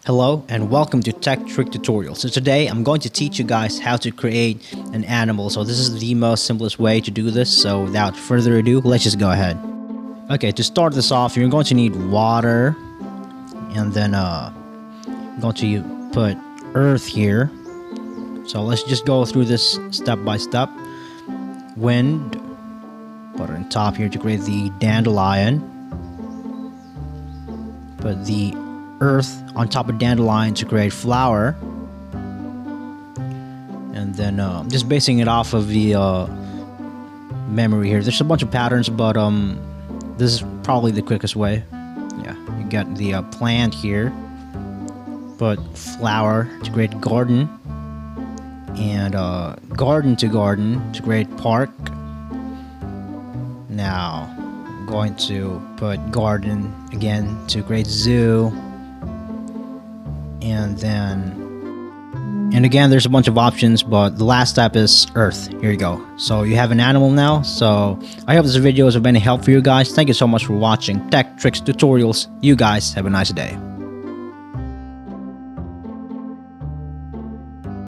Hello and welcome to Tech Trick Tutorial. So today I'm going to teach you guys how to create an animal. So this is the most simplest way to do this. So without further ado, let's just go ahead. Okay, to start this off, you're going to need water, and then I'm going to put earth here. So let's just go through this step by step. Wind, put it on top here to create the dandelion. Put the earth on top of dandelion to create flower, and then just basing it off of the memory here. There's a bunch of patterns, but this is probably the quickest way. Yeah, you got the plant here, put flower to create garden, and garden to create park. Now I'm going to put garden again to create zoo. And again, there's a bunch of options, but the last step is earth. Here you go. So you have an animal now. So I hope this video is of any help for you guys. Thank you so much for watching Tech Tricks Tutorials. You guys have a nice day.